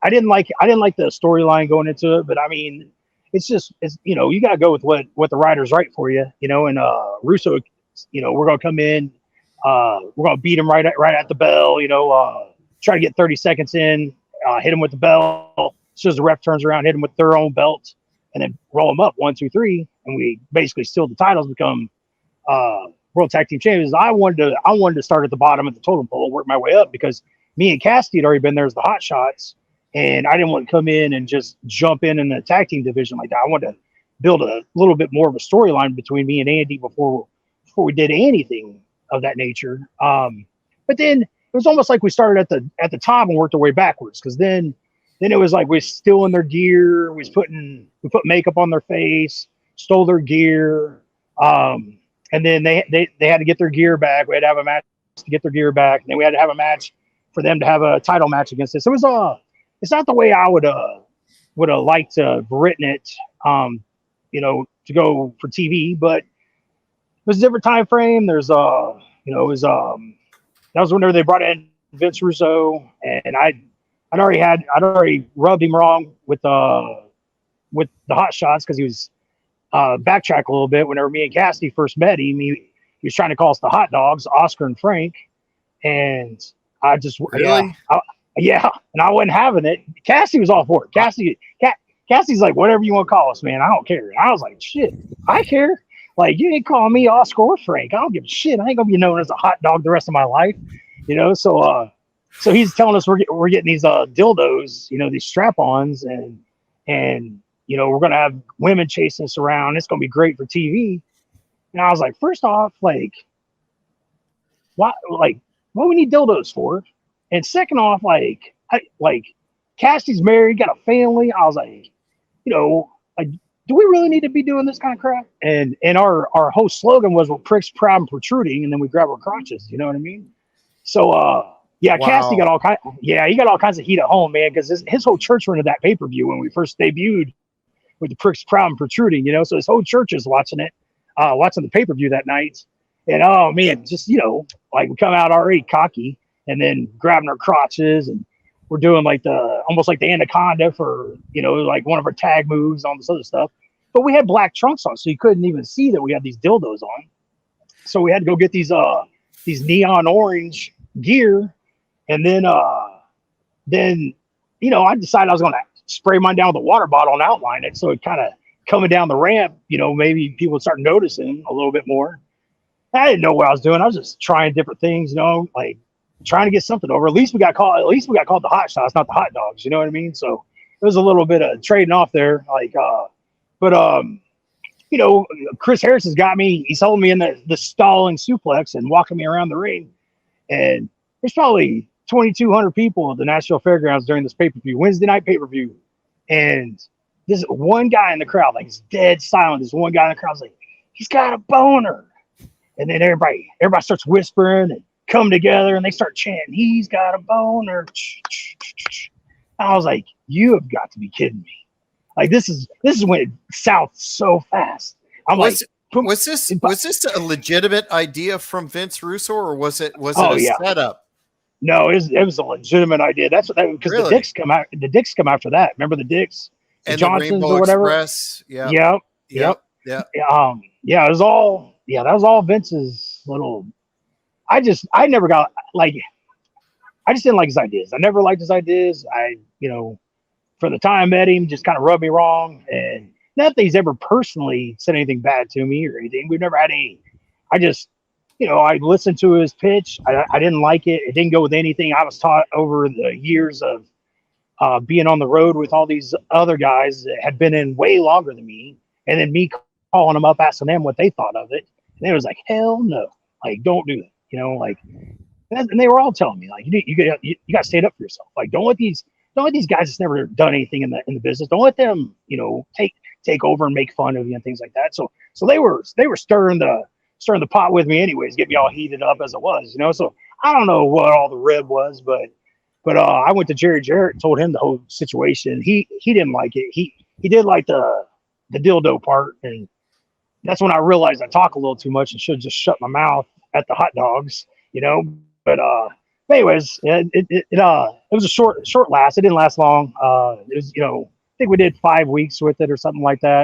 I didn't like the storyline going into it, but I mean, it's you got to go with what the writers write for you, and Russo, we're gonna come in, we're gonna beat him right at the bell, try to get 30 seconds in, hit him with the bell. As soon as the ref turns around, hit him with their own belt, and then roll them up 1, 2, 3, and we basically steal the titles, become World Tag Team Champions. I wanted to start at the bottom of the totem pole, work my way up because me and Cassidy had already been there as the hot shots, and I didn't want to come in and just jump in the tag team division like that. I wanted to build a little bit more of a storyline between me and Andy before we did anything of that nature. But then it was almost like we started at the top and worked our way backwards, because then it was like we're stealing their gear, we put makeup on their face, stole their gear. And then they had to get their gear back. We had to have a match to get their gear back. And then we had to have a match for them to have a title match against us. It was it's not the way I would have liked to have written it, to go for TV, but it was a different time frame. There's it was that was whenever they brought in Vince Russo, and I'd already rubbed him wrong with the hot shots, because he was backtrack a little bit. Whenever me and Cassidy first met him, he was trying to call us the hot dogs, Oscar and Frank, and I just really? yeah, and I wasn't having it. Cassidy was all for it. Cassidy's like, whatever you want to call us, man, I don't care. And I was like, shit, I care. Like, you ain't calling me Oscar or Frank, I don't give a shit. I ain't gonna be known as a hot dog the rest of my life, So he's telling us we're getting these dildos, these strap-ons, and we're gonna have women chasing us around. It's gonna be great for TV. And I was like, first off, like, what we need dildos for? And second off, Cassie's married, got a family. I was like, do we really need to be doing this kind of crap? And our whole slogan was, we're pricks, proud, and protruding, and then we grab our crotches. You know what I mean? So yeah, wow. Cassidy got he got all kinds of heat at home, man, because his whole church went to that pay-per-view when we first debuted with the pricks, proud, and protruding. So his whole church is watching it, watching the pay-per-view that night. And oh man, just we come out already cocky, and then grabbing our crotches, and we're doing almost like the anaconda for like one of our tag moves, on this other stuff. But we had black trunks on, so you couldn't even see that we had these dildos on. So we had to go get these neon orange gear, and then I decided I was going to spray mine down with a water bottle and outline it, so it kind of coming down the ramp, maybe people would start noticing a little bit more. I didn't know what I was doing. I was just trying different things, like trying to get something over. At least we got called the hot shots, not the hot dogs. You know what I mean? So it was a little bit of trading off there. Chris Harris has got me. He's holding me in the stalling suplex and walking me around the ring. And there's probably 2,200 people at the Nashville Fairgrounds during this pay-per-view, Wednesday night pay-per-view. And this one guy in the crowd, like, he's dead silent. This one guy in the crowd's like, he's got a boner. And then everybody starts whispering and come together, and they start chanting, he's got a boner. I was like, you have got to be kidding me. Like, this is when it south so fast. Was this a legitimate idea from Vince Russo, or was it a setup? No, it was a legitimate idea. That's what because really? The Dicks come after that. Remember the Dicks, the Johnsons or whatever. Express. Yeah. Yep. Yeah. It was all. Yeah, that was all Vince's little. I just didn't like his ideas. I never liked his ideas. For the time I met him, just kind of rubbed me wrong. And not that he's ever personally said anything bad to me or anything. We've never had any. I just, I listened to his pitch. I didn't like it. It didn't go with anything I was taught over the years of being on the road with all these other guys that had been in way longer than me. And then me calling them up, asking them what they thought of it. And they was like, hell no. Like, don't do that. And they were all telling me, like, you got to stand up for yourself. Like, don't let these guys that's never done anything in the business, don't let them, take over and make fun of you and things like that. So they were stirring the pot with me anyways, get me all heated up as it was, So I don't know what all the red was, but I went to Jerry Jarrett and told him the whole situation. He didn't like it. He did like the dildo part, and that's when I realized I talk a little too much and should just shut my mouth at the hot dogs, But But anyways, it was a short last. It didn't last long. It was, I think we did 5 weeks with it or something like that.